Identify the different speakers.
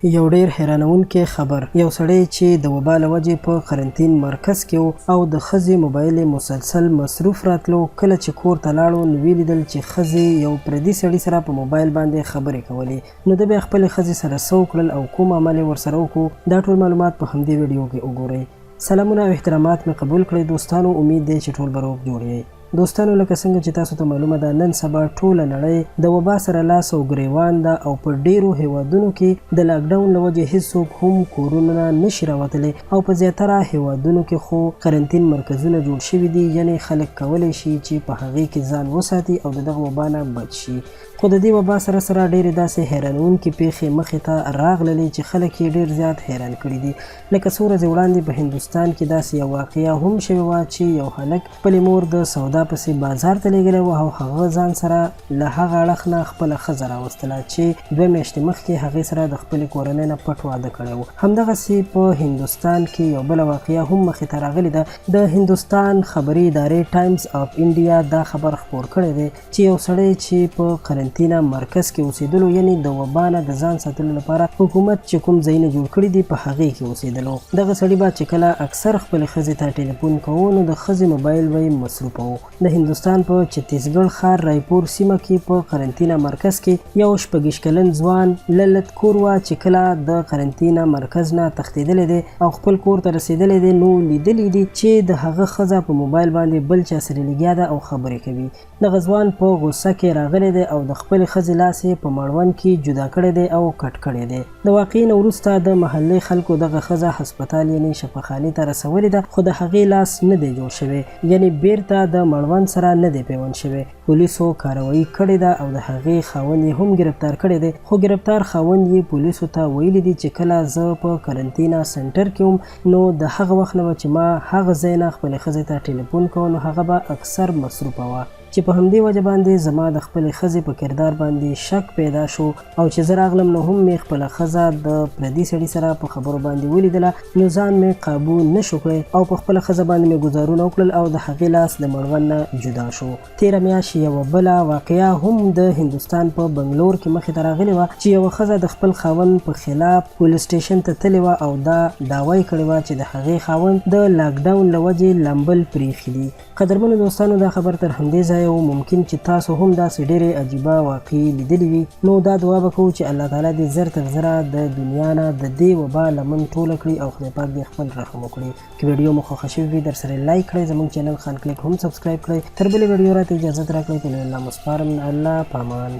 Speaker 1: یو ډیر حیرانونکی خبر. یو سړی چې د وبا له وجې په قرنطین مرکز کې او د ښځې موبایل مسلسل مصروف راتلو، کله چې کور ته لاړو نو ولیدل چې ښځې یو پردي سړي سره په موبایل باندې خبرې کولې. نو د بیا خپلې ښځې سره څه وکړل او کوم عمل یې ورسره وکړو، دا ټول معلومات په همدې ویډیو کې وګورئ. سلامونه او احترامات مې قبول کړئ دوستانو، امید دی چې ټول به روغ جوړ یې. دوستانو، لکه څنګه چې تاسو ته معلومه ده، نن سبا ټوله نړۍ د وبا سره لاس او ګریوان ده او په ډیرو هیوادونو کې د لاکډاون له وجې هیڅوک هم کورونو نه نشي راوتلی او په زیاتره هیوادونو کې خو قرنطین مرکزونه جوړ شوي دي، یعنې خلک کولی شي چې په هغې کې ځان وساتي او د دغه وبا نه بچ شي. خو د دې وبا سره سره ډېرې داسې حیرانونکې پیښې مخې ته راغللې چې خلک یې ډېر زیات حیران کړي دي. لکه څو ورځې وړاندې په هندوستان کې داسې یو واقعه هم شوې وه چې یو هلک خپلې مور د سودا پسې بازار ته لیږلی و او هغه ځان سره له هغه اړخ نه خپله ښځه راوستله چې 2 میاشتې مخکې هغې سره د خپلې کورنۍ نه پټ واده کړی و. همدغسې په هندوستان کې یو بله واقعه هم مخې ته راغلې ده. د هندوستان خبري ادارې ټایمز اف انډیا دا خبر خپور کړی دی چې یو سړی چې په قرنطینه مرکز کې اوسېدلو، یعنې د وبا نه د ځان ساتلو لپاره حکومت چې کوم ځایونه جوړ کړي دي په هغې کې اوسېدلو. دغه سړي به چې کله اکثر خپلې ښځې ته ټلیفون کوو نو د ښځې موبایل به یې مصروفه و. د هندوستان په چتیسګړ ښار رایپور سیمه کې په قرنطینه مرکز کې یو 26 کلن ځوان للت کور وه چې کله د قرنطینه مرکز نه تښتېدلی دی او خپل کور ته رسېدلی دی نو لیدلی دي چې د هغه ښځه په موبایل باندې بل چا سره لګیا ده او خبرې کوي. دغه ځوان په غوسه کې راغلی دی او د خپلې ښځې لاس یې په مړوند کې جدا کړی دی او کټ کړی دی. د واقعې نه وروسته د محلې خلکو دغه ښځه هسپتال یعنې شفاخانې ته رسولې ده، خو د هغې لاس نه دی جوړ شوی، یعنې بیرته د مړوند سره نه دی پیوند شوی. پولیسو کاروایی کړې ده او د هغې خاوند یې هم ګرفتار کړی دی، خو ګرفتار خاوند یې پولیسو ته ویلي دي چې کله زه په قرنطینه سنټر کې وم نو د هغه وخت نه به چې ما هغه ځای نه خپلې ښځې ته ټلیفون کوه نو هغه به اکثر مصروفه وه، چې په همدې وجه باندې زما د خپلې ښځې په کردار باندې شک پیدا شو او چې زه راغلم نو هم مې خپله ښځه د پردي سړي سره په خبرو باندې ولیدله نو ځان مې قابو نه شو کړی او په خپله ښځه باندې مې ګزارونه وکړل او د هغې لاس د مړوند نه جدا شو. تېره میاشت یوه بله واقعه هم د هندوستان په بنګلور کې مخې ته راغلې وه چې یوه ښځه د خپل خاوند په خلاف پولیس سټیشن ته تللې وه او دا دعوه یې کړې وه چې د هغې خاوند د لاکډاون له وجې لامبل پرېښي دي. قدرمنو دوستانو، دا خبر تر همدې ځایه و. ممکن چې تاسو هم داسې ډېرې عجیبه واقعې لیدلې وي، نو دا دعا به کوو چې الله تعالی دې زر تر زره د دنیا نه د دې وبا لمن ټوله کړي او خدای پاک دې خپل رحم وکړي. که ویډیو مو خوښه شوې وي درسره لایک کړئ، زموږ چینل خان کلیک هم سبسکرایب کړئ. تر بلې ویډیو راته اجازت راکړئ، په الله مو سپارم. الله پامان.